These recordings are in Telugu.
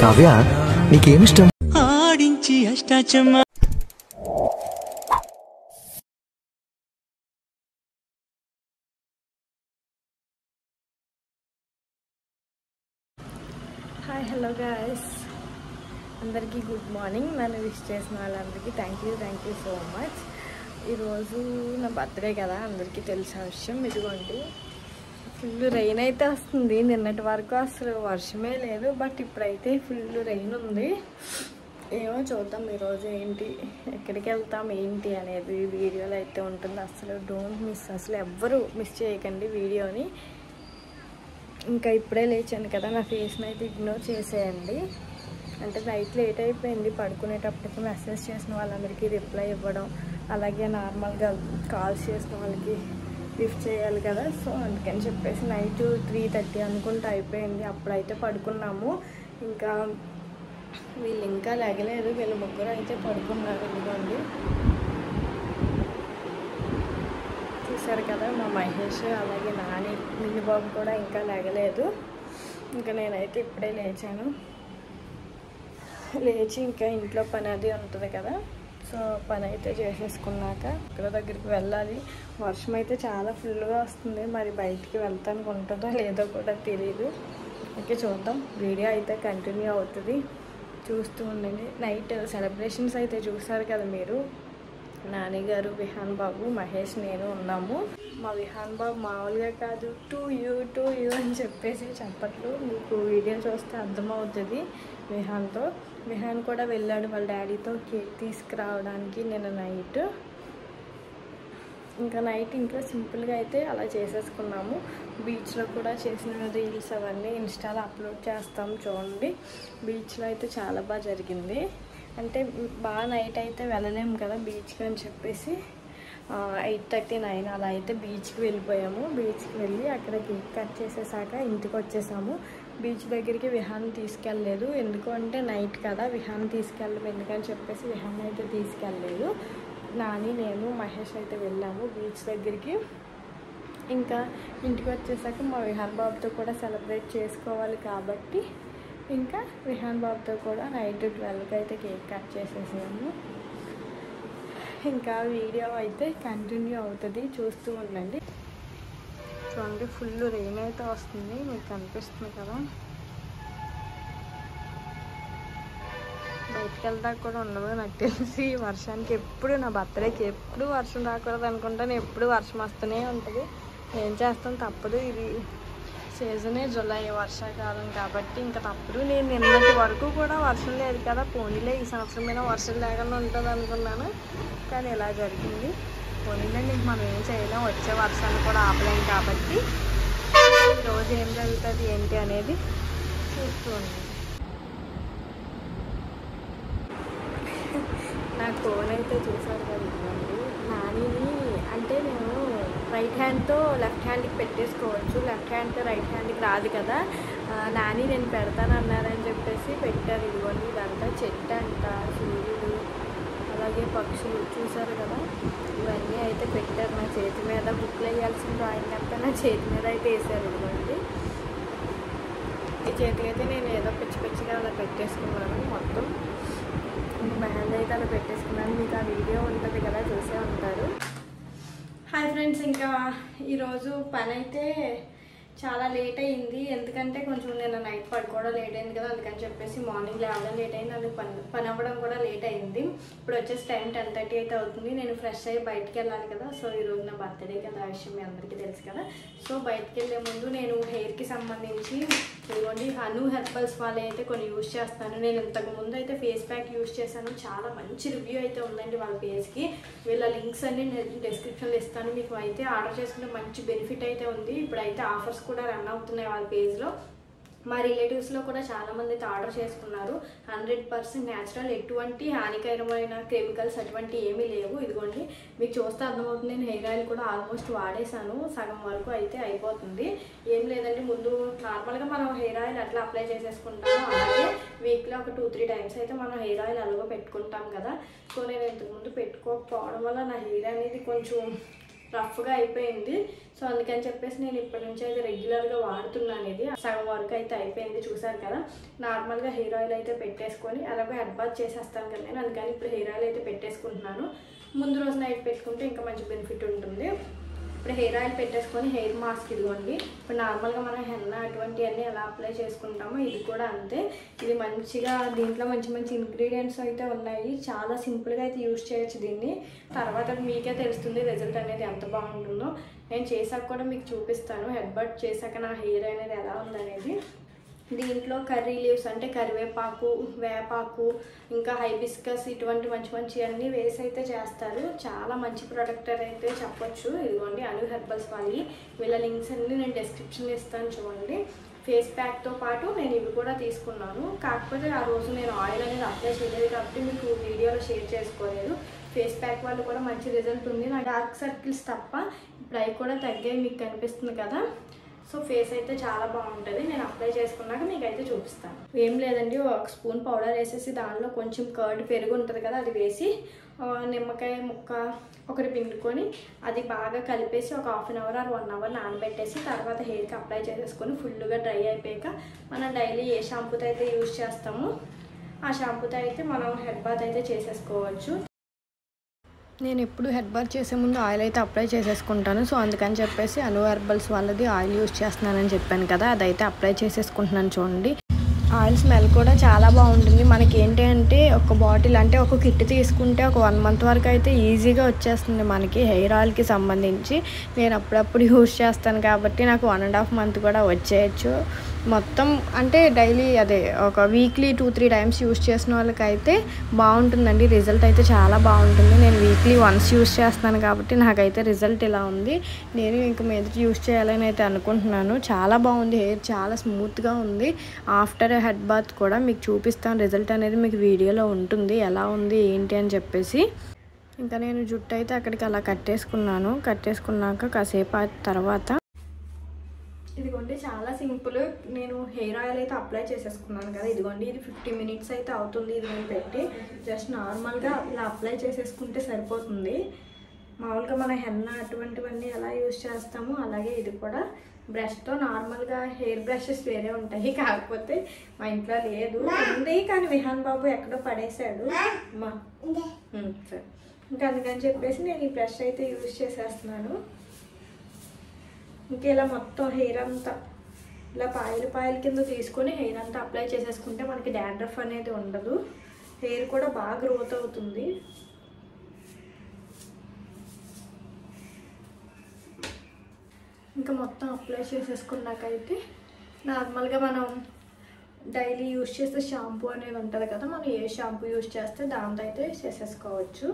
కావ్య, నీకేమిష్టం? ఆడించి అష్టాచమ్మ. హాయ్, హలో గాయస్, అందరికీ గుడ్ మార్నింగ్. నన్ను విష్ చేసిన వాళ్ళందరికీ థ్యాంక్ యూ సో మచ్. ఈరోజు నా బర్త్డే కదా, అందరికీ తెలిసిన విషయం. ఇదిగోండి, ఫుల్ రెయిన్ అయితే వస్తుంది. నిన్నటి వరకు అసలు వర్షమే లేదు, బట్ ఇప్పుడైతే ఫుల్ రెయిన్ ఉంది. ఏమో చూద్దాం ఈరోజు ఏంటి, ఎక్కడికి వెళ్తాం ఏంటి అనేది వీడియోలో అయితే ఉంటుంది. అసలు డోంట్ మిస్, అసలు ఎవ్వరూ మిస్ చేయకండి వీడియోని. ఇంకా ఇప్పుడే లేచాను కదా, నా ఫేస్ని అయితే ఇగ్నోర్ చేసేయండి. అంటే నైట్ లేట్ అయిపోయింది, పడుకునేటప్పటికి మెసేజ్ చేసిన వాళ్ళందరికీ రిప్లై ఇవ్వడం, అలాగే నార్మల్గా కాల్స్ చేసిన వాళ్ళకి లిఫ్ట్ చేయాలి కదా. సో అందుకని చెప్పేసి నైట్ 3:30 అనుకుంటూ అయిపోయింది. అప్పుడైతే పడుకున్నాము. ఇంకా వీళ్ళు ఇంకా లేగలేదు, వీళ్ళు ముగ్గురు అయితే పడుకున్నారు. ఇదిగోండి, చూసారు కదా, మా మహేష్ అలాగే నాని మిన్ని బాబు కూడా ఇంకా లేగలేదు. ఇంకా నేనైతే ఇప్పుడే లేచాను. లేచి ఇంకా ఇంట్లో పని అది ఉంటుంది కదా, సో పని అయితే చేసేసుకున్నాక ఇక్కడ దగ్గరికి వెళ్ళాలి. వర్షం అయితే చాలా ఫుల్గా వస్తుంది, మరి బయటికి వెళ్తానికి ఉంటుందో లేదో కూడా తెలియదు. ఓకే, చూద్దాం. వీడియో అయితే కంటిన్యూ అవుతుంది, చూస్తూ ఉండండి. నైట్ సెలబ్రేషన్స్ అయితే చూసారు కదా మీరు. నాని గారు, విహాన్ బాబు, మహేష్, నేను ఉన్నాము. మా విహాన్ బాబు మామూలుగా కాదు, టు యూ అని చెప్పేసి చప్పట్లు. మీకు వీడియో చూస్తే అర్థమవుతుంది విహాన్తో. విహాన్ కూడా వెళ్ళాడు వాళ్ళ డాడీతో కేక్ తీసుకురావడానికి నిన్న నైట్. ఇంకా నైట్ ఇంట్లో సింపుల్గా అయితే అలా చేసేసుకున్నాము. బీచ్లో కూడా చేసిన రీల్స్ అవన్నీ ఇన్స్టాలో అప్లోడ్ చేస్తాం, చూడండి. బీచ్లో అయితే చాలా బాగా జరిగింది. అంటే బాగా నైట్ అయితే వెళ్ళలేము కదా బీచ్కి అని చెప్పేసి 8:39 అలా అయితే బీచ్కి వెళ్ళిపోయాము. బీచ్కి వెళ్ళి అక్కడ కేక్ కట్ చేసేసాక ఇంటికి వచ్చేసాము. బీచ్ దగ్గరికి విహాన్ తీసుకెళ్ళలేదు, ఎందుకు అంటే నైట్ కదా, విహాన్ తీసుకెళ్ళము ఎందుకని చెప్పేసి విహాన్ అయితే తీసుకెళ్ళలేదు. నాని, నేను, మహేష్ అయితే వెళ్ళాము బీచ్ దగ్గరికి. ఇంకా ఇంటికి వచ్చేసాక మా విహాన్ బాబుతో కూడా సెలబ్రేట్ చేసుకోవాలి కాబట్టి ఇంకా విహాన్ బాబుతో కూడా నైట్ 12కి అయితే కేక్ కట్ చేసేసాము. ఇంకా వీడియో అయితే కంటిన్యూ అవుతుంది, చూస్తూ ఉండండి. చూడండి, ఫుల్ రెయిన్ అయితే వస్తుంది, మీకు కనిపిస్తుంది కదా. బయటికి వెళ్తా కూడా ఉండదు నాకు తెలిసి వర్షానికి. ఎప్పుడు నా బర్త్డేకి ఎప్పుడు వర్షం రాకూడదు అనుకుంటాను, ఎప్పుడు వర్షం వస్తూనే ఉంటుంది. ఏం చేస్తాం, తప్పదు. ఇది సీజనే జూలై, వర్షాకాలం కాబట్టి ఇంకా తప్పదు. నేను నిన్నటి వరకు కూడా వర్షం లేదు కదా, పోనీలే ఈ సంవత్సరం మీద వర్షం లేకుండా ఉంటుంది అనుకున్నాను, కానీ ఇలా జరిగింది. పోనీలే, నీకు మనం ఏం చేయలేం, వచ్చే వర్షాన్ని కూడా ఆపలేం కాబట్టి ఈరోజు ఏం జరుగుతుంది ఏంటి అనేది చూస్తూ ఉన్నాను. నా ఫోన్ అయితే చూసారు కదా, ఇవ్వండి. నానిని అంటే నేను రైట్ హ్యాండ్తో లెఫ్ట్ హ్యాండ్కి పెట్టేసుకోవచ్చు, లెఫ్ట్ హ్యాండ్తో రైట్ హ్యాండ్కి రాదు కదా. నాని నేను పెడతానన్నారని చెప్పేసి పెట్టారు. ఇదిగోండి, ఇదంతా చెట్టు అంట, సూర్యుడు అలాగే పక్షులు చూసారు కదా, ఇవన్నీ అయితే పెట్టారు నా చేతి మీద. బుక్లో వేయాల్సిన డ్రాయింగ్ అంతా నా చేతి మీద అయితే వేసారు. ఇదిగోండి, ఈ చేతికి అయితే నేను ఏదో పిచ్చిగా అలా పెట్టేసుకున్నాను మొత్తం. మెహందీ అయితే అలా పెట్టేసుకున్నాను. మీకు ఆ వీడియో ఉంటుంది కదా, చూసే ఉంటారు. హాయ్ ఫ్రెండ్స్, ఇంకా ఈరోజు పని అయితే చాలా లేట్ అయింది. ఎందుకంటే కొంచెం నేను నైట్ పడుకోవడం లేట్ అయింది కదా, అందుకని చెప్పేసి మార్నింగ్ లేవడం లేట్ అయింది, అందుకు పని అవ్వడం కూడా లేట్ అయింది. ఇప్పుడు వచ్చేసి టైం 10:30 అయితే అవుతుంది. నేను ఫ్రెష్ అయ్యి బయటికి వెళ్ళాలి కదా. సో ఈరోజు నా బర్త్డే కదా, ఆ విషయం మీ అందరికీ తెలుసు కదా. సో బయటికి వెళ్ళే ముందు నేను హెయిర్కి సంబంధించి ఇదిగోండి హను హెర్బల్స్ వాళ్ళు అయితే కొన్ని యూజ్ చేస్తాను. నేను ఇంతకుముందు అయితే ఫేస్ ప్యాక్ యూజ్ చేశాను, చాలా మంచి రివ్యూ అయితే ఉందండి వాళ్ళ పేజ్కి. వీళ్ళ లింక్స్ అన్ని నేను డిస్క్రిప్షన్లో ఇస్తాను, మీకు అయితే ఆర్డర్ చేసుకుంటే మంచి బెనిఫిట్ అయితే ఉంది. ఇప్పుడైతే ఆఫర్స్ కూడా రన్ అవుతున్నాయి వాళ్ళ పేజ్లో. మా రిలేటివ్స్లో కూడా చాలామంది అయితే ఆర్డర్ చేసుకున్నారు. 100% న్యాచురల్, ఎటువంటి హానికరమైన కెమికల్స్ అటువంటి ఏమీ లేవు. ఇదిగోండి, మీకు చూస్తే అర్థమవుతుంది. నేను హెయిర్ ఆయిల్ కూడా ఆల్మోస్ట్ వాడేసాను, సగం వరకు అయితే అయిపోతుంది. ఏం లేదండి, ముందు నార్మల్గా మనం హెయిర్ ఆయిల్ అట్లా అప్లై చేసేసుకుంటాము, అలాగే వీక్లో ఒక 2-3 టైమ్స్ అయితే మనం హెయిర్ ఆయిల్ అలాగే పెట్టుకుంటాం కదా. సో నేను ఇంతకుముందు పెట్టుకోకపోవడం వల్ల నా హెయిర్ అనేది కొంచెం రఫ్గా అయిపోయింది. సో అందుకని చెప్పేసి నేను ఇప్పటి నుంచి అయితే రెగ్యులర్గా వాడుతున్నాను. ఇది సగం వరకు అయితే అయిపోయింది, చూసారు కదా. నార్మల్గా హెయిర్ ఆయిల్ అయితే పెట్టేసుకొని అలాగే హెడ్ బాత్ చేసేస్తాను కదా నేను, అందుకని ఇప్పుడు హెయిర్ ఆయిల్ అయితే పెట్టేసుకుంటున్నాను. ముందు రోజు నైట్ పెట్టుకుంటే ఇంకా మంచి బెనిఫిట్ ఉంటుంది. ఇప్పుడు హెయిర్ ఆయిల్ పెట్టేసుకొని హెయిర్ మాస్క్ ఇదిగోండి. ఇప్పుడు నార్మల్గా మనం హెన్నా అటువంటివన్నీ ఎలా అప్లై చేసుకుంటామో ఇది కూడా అంతే. ఇది మంచిగా దీంట్లో మంచి మంచి ఇంగ్రీడియంట్స్ అయితే ఉన్నాయి. చాలా సింపుల్గా అయితే యూజ్ చేయొచ్చు దీన్ని. తర్వాత మీకే తెలుస్తుంది రిజల్ట్ అనేది ఎంత బాగుంటుందో. నేను చేశాక కూడా మీకు చూపిస్తాను హెడ్ బాత్ చేశాక నా హెయిర్ అనేది ఎలా ఉందనేది. దీంట్లో కర్రీ లీవ్స్ అంటే కరివేపాకు, వేపాకు, ఇంకా హైబిస్కస్ ఇటువంటి మంచి మంచి అన్నీ వేసి అయితే చేస్తారు. చాలా మంచి ప్రోడక్ట్ అయితే చెప్పొచ్చు. ఇదిగోండి అను హెర్బల్స్ వాళ్ళవి. వీళ్ళ లింక్స్ అన్నీ నేను డిస్క్రిప్షన్లో ఇస్తాను చూడండి. ఫేస్ ప్యాక్తో పాటు నేను ఇవి కూడా తీసుకున్నాను. కాకపోతే ఆ రోజు నేను ఆయిల్ అనేది అప్లై చేయలేదు కాబట్టి మీకు వీడియోలో షేర్ చేసుకోలేదు. ఫేస్ ప్యాక్ వాళ్ళు కూడా మంచి రిజల్ట్ ఉంది. నా డార్క్ సర్కిల్స్ తప్ప ఇప్పుడు అవి కూడా తగ్గాయి, మీకు కనిపిస్తుంది కదా. సో ఫేస్ అయితే చాలా బాగుంటుంది. నేను అప్లై చేసుకున్నాక మీకు అయితే చూపిస్తాను. ఏం లేదండి, ఒక స్పూన్ పౌడర్ వేసేసి దానిలో కొంచెం కర్డ్ పెరుగు ఉంటుంది కదా అది వేసి నిమ్మకాయ ముక్క ఒకటి పిండుకొని అది బాగా కలిపేసి ఒక half an hour or 1 hour నానబెట్టేసి తర్వాత హెయిర్కి అప్లై చేసేసుకొని ఫుల్గా డ్రై అయిపోయాక మనం డైలీ ఏ షాంపూతో అయితే యూజ్ చేస్తామో ఆ షాంపూతో అయితే మనం హెడ్ బాత్ అయితే చేసేసుకోవచ్చు. నేను ఎప్పుడు హెడ్ బాత్ చేసే ముందు ఆయిల్ అయితే అప్లై చేసేసుకుంటాను. సో అందుకని చెప్పేసి అను హెర్బల్స్ వాళ్ళది ఆయిల్ యూజ్ చేస్తున్నానని చెప్పాను కదా, అదైతే అప్లై చేసేసుకుంటున్నాను. చూడండి ఆయిల్ స్మెల్ కూడా చాలా బాగుంటుంది. మనకి ఏంటి అంటే ఒక బాటిల్ అంటే ఒక కిట్ తీసుకుంటే ఒక 1 మంత్ వరకు అయితే ఈజీగా వచ్చేస్తుంది మనకి హెయిర్ ఆయిల్కి సంబంధించి. నేను అప్పుడప్పుడు యూజ్ చేస్తాను కాబట్టి నాకు 1.5 మంత్ కూడా వచ్చేయచ్చు మొత్తం. అంటే డైలీ అదే ఒక వీక్లీ 2-3 టైమ్స్ యూజ్ చేసిన వాళ్ళకైతే బాగుంటుందండి. రిజల్ట్ అయితే చాలా బాగుంటుంది. నేను వీక్లీ వన్స్ యూజ్ చేస్తున్నాను కాబట్టి నాకైతే రిజల్ట్ ఇలా ఉంది. నేను ఇంక మీద యూజ్ చేయాలని అయితే అనుకుంటున్నాను. చాలా బాగుంది, హెయిర్ చాలా స్మూత్గా ఉంది. ఆఫ్టర్ హెడ్ బాత్ కూడా మీకు చూపిస్తాను. రిజల్ట్ అనేది మీకు వీడియోలో ఉంటుంది ఎలా ఉంది ఏంటి అని చెప్పేసి. ఇంకా నేను జుట్టు అయితే అక్కడికి అలా కట్టేసుకున్నాక కాసేపు తర్వాత ఇదిగోండి చాలా సింపుల్. నేను హెయిర్ ఆయిల్ అయితే అప్లై చేసేసుకున్నాను కదా, ఇదిగోండి ఇది 50 మినిట్స్ అయితే అవుతుంది. ఇది నేను పెట్టి జస్ట్ నార్మల్గా ఇలా అప్లై చేసేసుకుంటే సరిపోతుంది. మామూలుగా మన హెన్నా అటువంటివన్నీ ఎలా యూజ్ చేస్తామో అలాగే ఇది కూడా బ్రష్తో నార్మల్గా హెయిర్ బ్రషెస్ వేరే ఉంటాయి, కాకపోతే మా ఇంట్లో లేదు, ఉంది కానీ విహాన్ బాబు ఎక్కడో పడేశాడు మా సరే. ఇంకా అందుకని చెప్పేసి నేను ఈ బ్రష్ అయితే యూజ్ చేసేస్తున్నాను. ఇంకా ఇలా మొత్తం హెయిర్ అంతా ఇలా పాయలు కింద తీసుకొని హెయిర్ అంతా అప్లై చేసేసుకుంటే మనకి డాండ్రఫ్ అనేది ఉండదు. హెయిర్ కూడా బాగా గ్రోత్ అవుతుంది. ఇంకా మొత్తం అప్లై చేసేసుకున్నాకైతే నార్మల్గా మనం డైలీ యూజ్ చేసే షాంపూ అనేది ఉంటుంది కదా, మనం ఏ షాంపూ యూజ్ చేస్తే దాంతో అయితే చేసేసుకోవచ్చు.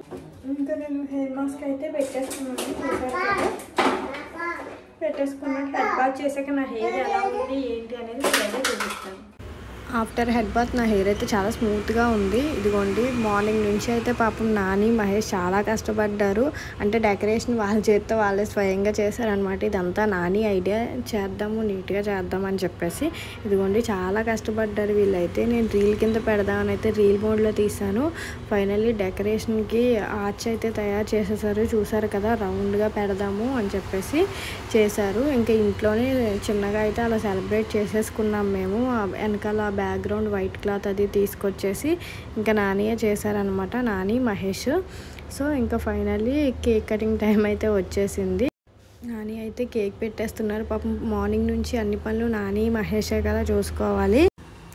ఇంకా నేను హెయిర్ మాస్క్ అయితే పెట్టేసుకున్నాను, చూసారు కదా. పెట్టేసుకున్నాక హెడ్ బాత్ చేసాక నా హెయిర్ ఎలా ఉంది ఏంటి అనేది మీరైతే చూపిస్తాను. ఆఫ్టర్ హెడ్ బాత్ నా హెయిర్ అయితే చాలా స్మూత్గా ఉంది. ఇదిగోండి మార్నింగ్ నుంచి అయితే పాపం నాని మహేష్ చాలా కష్టపడ్డారు. అంటే డెకరేషన్ వాళ్ళ చేతితో వాళ్ళే స్వయంగా చేశారనమాట. ఇదంతా నాని ఐడియా, చేద్దాము నీట్గా చేద్దామని చెప్పేసి. ఇదిగోండి చాలా కష్టపడ్డారు వీళ్ళైతే. నేను రీల్ కింద పెడదామని అయితే రీల్ మోడ్లో తీసాను. ఫైనల్లీ డెకరేషన్కి ఆర్చ్ అయితే తయారు చేసేసారు, చూసారు కదా. రౌండ్గా పెడదాము అని చెప్పేసి చేశారు. ఇంకా ఇంట్లోనే చిన్నగా అయితే అలా సెలబ్రేట్ చేసేసుకున్నాం మేము. వెనకాల బ్యాక్గ్రౌండ్ వైట్ క్లాత్ అది తీసుకొచ్చేసి ఇంకా నానియే చేశారనమాట, నాని మహేష్. సో ఇంకా ఫైనల్లీ కేక్ కటింగ్ టైం అయితే వచ్చేసింది. నాని అయితే కేక్ పెట్టేస్తున్నారు. పాపం మార్నింగ్ నుంచి అన్ని పనులు నాని మహేషే కదా చూసుకోవాలి.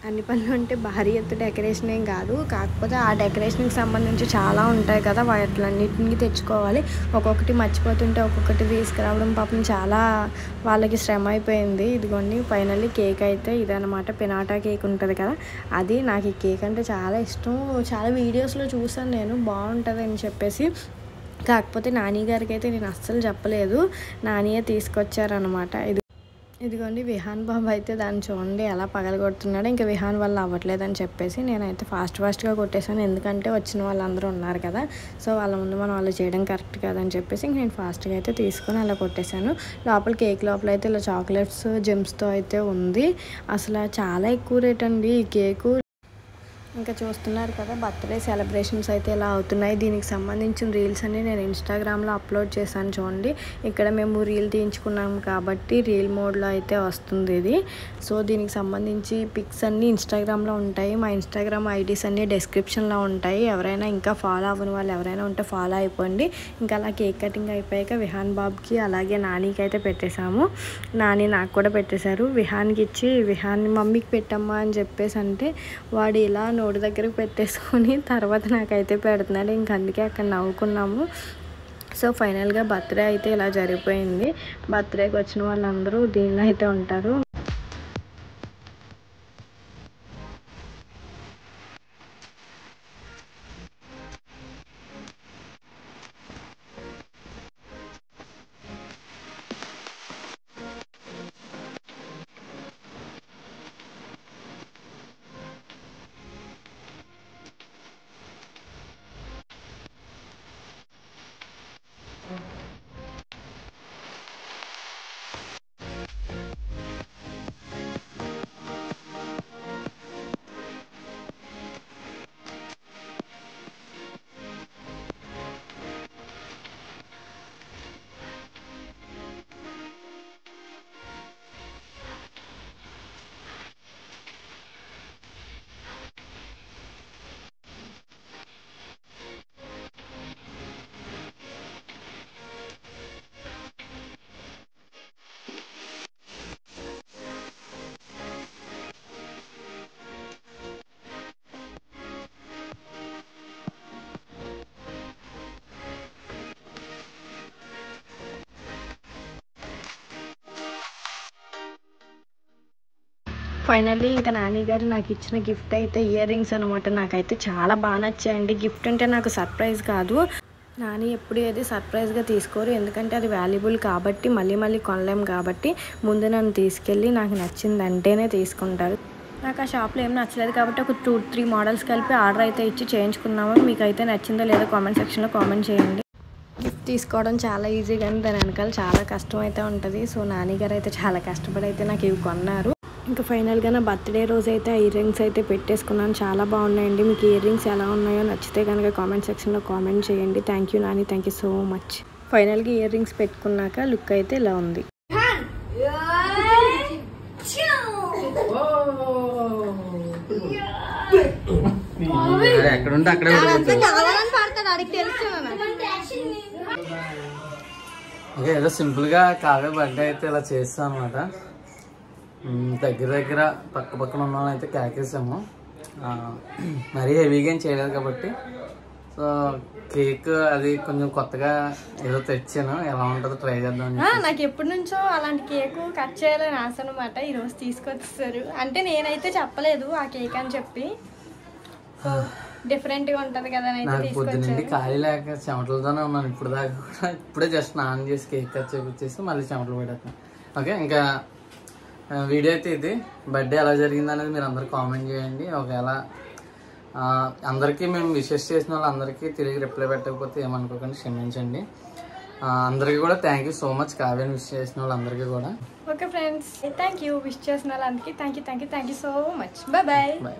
అన్ని పనులు అంటే భారీ ఎత్తు డెకరేషన్ ఏం కాదు, కాకపోతే ఆ డెకరేషన్కి సంబంధించి చాలా ఉంటాయి కదా, వాటిలన్నిటిని తెచ్చుకోవాలి. ఒక్కొక్కటి మర్చిపోతుంటే ఒక్కొక్కటి తీసుకురావడం పాపం చాలా వాళ్ళకి శ్రమ అయిపోయింది. ఇదిగోండి ఫైనల్లీ కేక్ అయితే ఇదనమాట, పినాటా కేక్ ఉంటుంది కదా అది. నాకు ఈ కేక్ అంటే చాలా ఇష్టం, చాలా వీడియోస్లో చూసాను నేను, బాగుంటుంది అని చెప్పేసి. కాకపోతే నాని గారికి అయితే నేను అస్సలు చెప్పలేదు, నానియే తీసుకొచ్చారనమాట. ఇదిగోండి విహాన్ బాబు అయితే దాన్ని చూడండి ఎలా పగలగొడుతున్నాడు. ఇంకా విహాన్ వల్ల అవ్వట్లేదని చెప్పేసి నేనైతే ఫాస్ట్గా కొట్టేశాను, ఎందుకంటే వచ్చిన వాళ్ళందరూ ఉన్నారు కదా, సో వాళ్ళ ముందు మనం అలా చేయడం కరెక్ట్ కాదని చెప్పేసి ఇంక నేను ఫాస్ట్గా అయితే తీసుకొని అలా కొట్టేశాను. లోపల కేక్ లోపల అయితే ఇలా చాక్లెట్స్ జెమ్స్తో అయితే ఉంది. అసలు చాలా ఎక్కువ రేట్ అండి ఈ కేకు. ఇంకా చూస్తున్నారు కదా బర్త్డే సెలబ్రేషన్స్ అయితే ఇలా అవుతున్నాయి. దీనికి సంబంధించిన రీల్స్ అన్ని నేను ఇన్స్టాగ్రామ్లో అప్లోడ్ చేశాను చూడండి. ఇక్కడ మేము రీల్ తీయించుకున్నాం కాబట్టి రీల్ మోడ్లో అయితే వస్తుంది ఇది. సో దీనికి సంబంధించి పిక్స్ అన్నీ ఇన్స్టాగ్రామ్లో ఉంటాయి. మా ఇన్స్టాగ్రామ్ ఐడీస్ అన్నీ డిస్క్రిప్షన్లో ఉంటాయి. ఎవరైనా ఇంకా ఫాలో అవ్వని వాళ్ళు ఎవరైనా ఉంటే ఫాలో అయిపోండి. ఇంకా అలా కేక్ కటింగ్ అయిపోయాక విహాన్ బాబుకి అలాగే నానికి అయితే పెట్టేశాము. నాని నాకు కూడా పెట్టేశారు. విహాన్కి ఇచ్చి విహాన్ మమ్మీకి పెట్టమ్మా అని చెప్పేసి అంటే వాడు ఇలా నోటి దగ్గరకు పెట్టేసుకొని తర్వాత నాకైతే పెడుతున్నాడు. ఇంక అందుకే అక్కడ నవ్వుకున్నాము. సో ఫైనల్గా బర్త్డే అయితే ఇలా జరిగిపోయింది. బర్త్డేకి వచ్చిన వాళ్ళందరూ దీనిలో అయితే ఉంటారు. ఫైనల్లీ ఇంకా నాని గారు నాకు ఇచ్చిన గిఫ్ట్ అయితే ఇయర్ రింగ్స్ అనమాట. నాకైతే చాలా బాగా నచ్చాయండి. గిఫ్ట్ అంటే నాకు సర్ప్రైజ్ కాదు. నాని ఎప్పుడు ఏది సర్ప్రైజ్గా తీసుకోరు, ఎందుకంటే అది వాల్యుబుల్ కాబట్టి మళ్ళీ మళ్ళీ కొనలేం కాబట్టి ముందు నన్ను తీసుకెళ్ళి నాకు నచ్చింది అంటేనే తీసుకుంటారు. నాకు ఆ షాప్లో ఏం నచ్చలేదు కాబట్టి ఒక 2-3 మోడల్స్ కలిపి ఆర్డర్ అయితే ఇచ్చి చేయించుకున్నాము. మీకు అయితే నచ్చిందో లేదో కామెంట్ సెక్షన్లో కామెంట్ చేయండి. గిఫ్ట్ తీసుకోవడం చాలా ఈజీ కానీ దాని వెనకాల చాలా కష్టం అయితే ఉంటుంది. సో నాని గారు అయితే చాలా కష్టపడి అయితే నాకు ఇవి కొన్నారు. ఇంకా ఫైనల్గా నా బర్త్డే రోజు అయితే ఇయర్ రింగ్స్ అయితే పెట్టేసుకున్నాను. చాలా బాగున్నాయండి. మీకు ఇయర్ రింగ్స్ ఎలా ఉన్నాయో నచ్చితే కనుక కామెంట్ సెక్షన్లో కామెంట్ చేయండి. Thank you Nani, thank you so much. ఫైనల్గా ఇయర్ రింగ్స్ పెట్టుకున్నాక లుక్ అయితే ఇలా ఉంది. ఎక్కడ ఉంటే అక్కడే ఓకే, ఏదో సింపుల్ గా కావ్య బర్త్డే అయితే ఇలా చేస్తాం అనమాట. దగ్గర దగ్గర పక్క పక్కన ఉన్న వాళ్ళని అయితే కేకేసాము. మరీ హెవీగా ఏం చేయలేదు కాబట్టి సో కేక్ అది కొంచెం కొత్తగా ఏదో తెచ్చాను, ఎలా ఉంటుందో ట్రై చేద్దాం. నాకు ఎప్పటి నుంచో అలాంటి కేక్ కట్ చేయాలని ఆశ అనమాట. ఈరోజు తీసుకొచ్చేసారు. అంటే నేనైతే చెప్పలేదు ఆ కేక్ అని చెప్పి, డిఫరెంట్ గా ఉంటది కదా. నాకు పొద్దునండి ఖాళీ లేక చెమటలతోనే ఉన్నాను ఇప్పుడు దాకా కూడా. ఇప్పుడే జస్ట్ స్నానం చేసి కేక్ కట్ చేపించేసి మళ్ళీ చెమటలు పడేస్తాను. ఓకే, ఇంకా వీడియో అయితే ఇది. బర్త్డే ఎలా జరిగింది అనేది మీరు అందరు కామెంట్ చేయండి. ఒకవేళ అందరికీ మేము విషెస్ చేసిన వాళ్ళందరికీ తిరిగి రిప్లై పెట్టకపోతే ఏమనుకోకండి, క్షమించండి. అందరికీ కూడా థ్యాంక్ యూ సో మచ్. కావ్యాన్ని విష్ చేసిన వాళ్ళందరికీ కూడా. Okay friends, thank you. Wish చేసిన వాళ్ళందరికీ thank you so much. Bye bye.